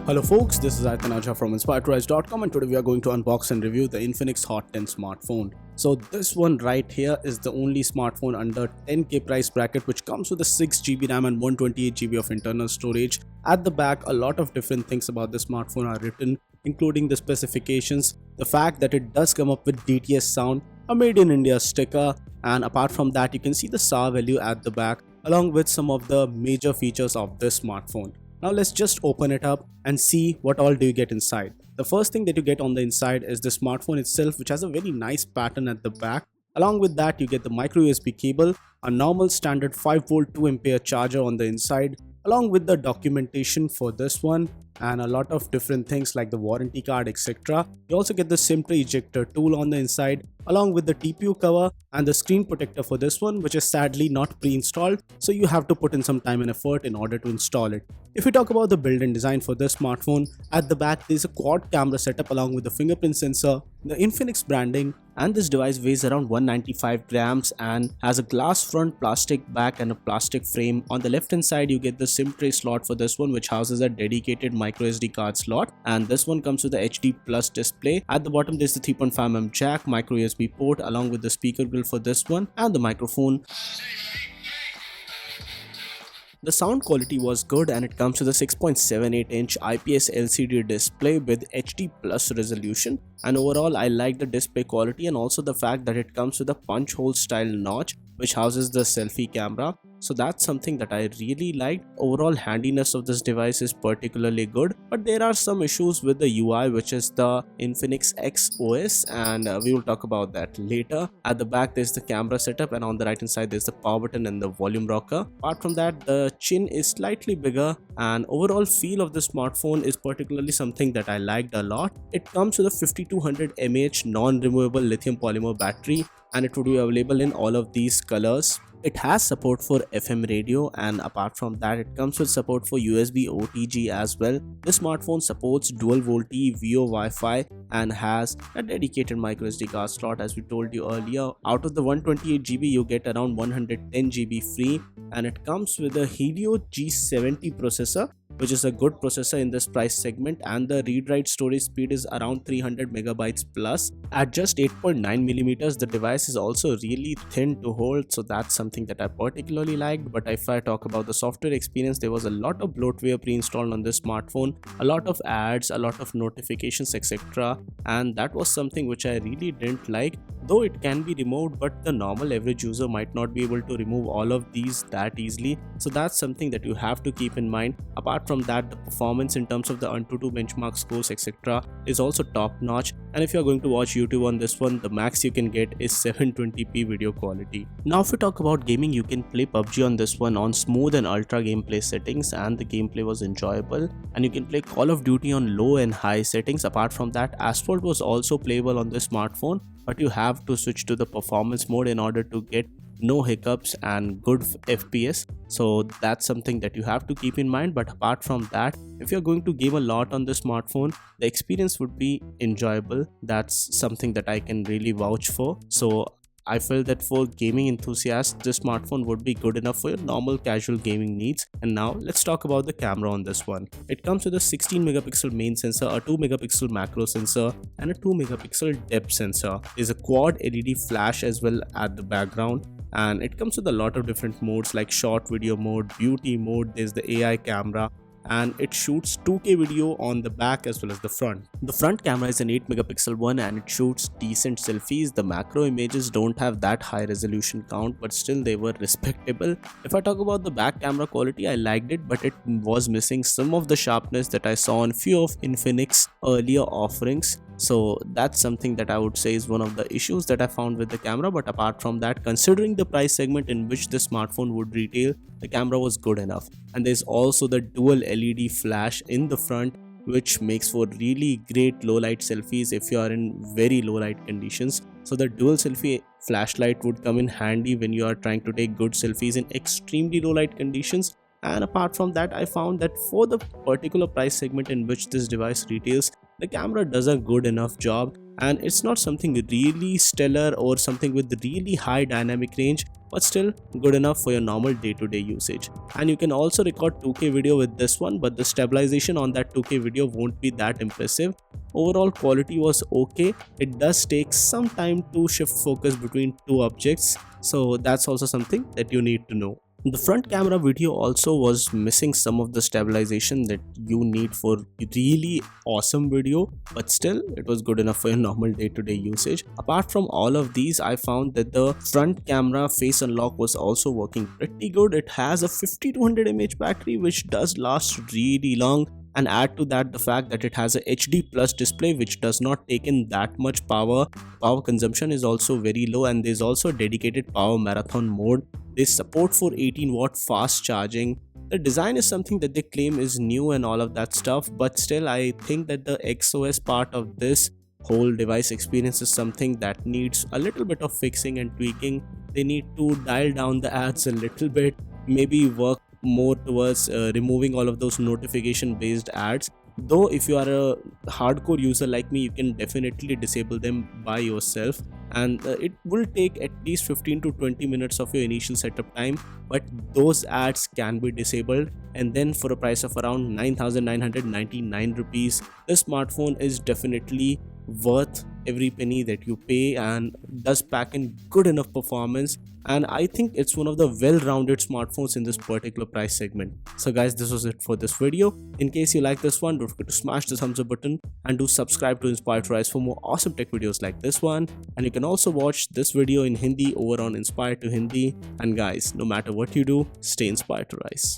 Hello folks, this is Aitanaja from InspiredToRise.com, and today we are going to unbox and review the Infinix Hot 10 smartphone. So this one right here is the only smartphone under 10k price bracket which comes with a 6GB RAM and 128GB of internal storage. At the back, a lot of different things about the smartphone are written, including the specifications, the fact that it does come up with DTS sound, a made in India sticker, and apart from that you can see the SAR value at the back along with some of the major features of this smartphone. Now let's just open it up and see what all do you get inside. The first thing that you get on the inside is the smartphone itself, which has a very nice pattern at the back. Along with that you get the micro USB cable, a normal standard 5V 2A charger on the inside, along with the documentation for this one and a lot of different things like the warranty card, etc. You also get the SIM tray ejector tool on the inside, along with the TPU cover and the screen protector for this one, which is sadly not pre-installed, so you have to put in some time and effort in order to install it. If we talk about the build and design for this smartphone, at the back there is a quad camera setup along with the fingerprint sensor, the Infinix branding, and this device weighs around 195 grams and has a glass front, plastic back and a plastic frame. On the left hand side you get the SIM tray slot for this one, which houses a dedicated micro SD card slot, and this one comes with the HD plus display. At the bottom there's the 3.5mm jack, micro USB port along with the speaker grill for this one and the microphone. The sound quality was good and it comes with a 6.78-inch IPS LCD display with HD plus resolution, and overall I like the display quality and also the fact that it comes with a punch hole style notch which houses the selfie camera. So that's something that I really liked. Overall handiness of this device is particularly good, but there are some issues with the UI, which is the Infinix X OS, and we will talk about that later. At the back there's the camera setup, and on the right hand side there's the power button and the volume rocker. Apart from that, the chin is slightly bigger, and overall feel of the smartphone is particularly something that I liked a lot. It comes with a 5200 mAh non-removable lithium polymer battery, and it would be available in all of these colors. It has support for FM radio, and apart from that it comes with support for USB OTG as well. This smartphone supports dual VoLTE VO Wi-Fi and has a dedicated micro SD card slot. As we told you earlier, out of the 128GB you get around 110GB free, and it comes with a Helio G70 processor, which is a good processor in this price segment, and the read-write storage speed is around 300 megabytes plus. At just 8.9mm, the device is also really thin to hold, so that's something that I particularly liked. But if I talk about the software experience, there was a lot of bloatware pre-installed on this smartphone, a lot of ads, a lot of notifications, etc., and that was something which I really didn't like. Though it can be removed, but the normal average user might not be able to remove all of these that easily, so that's something that you have to keep in mind. Apart from that, the performance in terms of the Antutu benchmark scores, etc., is also top notch, and if you're going to watch YouTube on this one, the max you can get is 720p video quality. Now if we talk about gaming, you can play PUBG on this one on smooth and ultra gameplay settings, and the gameplay was enjoyable, and you can play Call of Duty on low and high settings. Apart from that, Asphalt was also playable on this smartphone, but you have to switch to the performance mode in order to get no hiccups and good FPS, so that's something that you have to keep in mind. But apart from that, if you're going to game a lot on the smartphone, the experience would be enjoyable. That's something that I can really vouch for. So I felt that for gaming enthusiasts, this smartphone would be good enough for your normal casual gaming needs. And now let's talk about the camera on this one. It comes with a 16 megapixel main sensor, a 2 megapixel macro sensor, and a 2 megapixel depth sensor. There's a quad LED flash as well at the background, and it comes with a lot of different modes like short video mode, beauty mode, there's the AI camera, and it shoots 2K video on the back as well as the front. The front camera is an 8 megapixel one and it shoots decent selfies. The macro images don't have that high resolution count, but still they were respectable. If I talk about the back camera quality, I liked it, but it was missing some of the sharpness that I saw on few of Infinix earlier offerings. So that's something that I would say is one of the issues that I found with the camera. But apart from that, considering the price segment in which the smartphone would retail, the camera was good enough. And there's also the dual LED flash in the front, which makes for really great low light selfies if you are in very low light conditions. So the dual selfie flashlight would come in handy when you are trying to take good selfies in extremely low light conditions. And apart from that, I found that for the particular price segment in which this device retails, the camera does a good enough job, and it's not something really stellar or something with really high dynamic range, but still good enough for your normal day-to-day usage. And you can also record 2K video with this one, but the stabilization on that 2K video won't be that impressive. Overall quality was okay. It does take some time to shift focus between two objects, so that's also something that you need to know. The front camera video also was missing some of the stabilization that you need for really awesome video, but still it was good enough for your normal day-to-day usage. Apart from all of these, I found that the front camera face unlock was also working pretty good. It has a 5200 mAh battery which does last really long, and add to that the fact that it has a HD plus display which does not take in that much power. Power consumption is also very low, and there's also a dedicated power marathon mode. They support for 18-watt fast charging. The design is something that they claim is new and all of that stuff, but still I think that the XOS part of this whole device experience is something that needs a little bit of fixing and tweaking. They need to dial down the ads a little bit, maybe work more towards removing all of those notification based ads. Though if you are a hardcore user like me, you can definitely disable them by yourself, and it will take at least 15 to 20 minutes of your initial setup time, but those ads can be disabled. And then for a price of around 9,999 rupees, this smartphone is definitely worth every penny that you pay and does pack in good enough performance, and I think it's one of the well-rounded smartphones in this particular price segment. So guys, this was it for this video. In case you like this one, don't forget to smash the thumbs up button and do subscribe to Inspired to Rise for more awesome tech videos like this one. And you can also watch this video in Hindi over on Inspired to Hindi. And guys, no matter what you do, stay inspired to rise.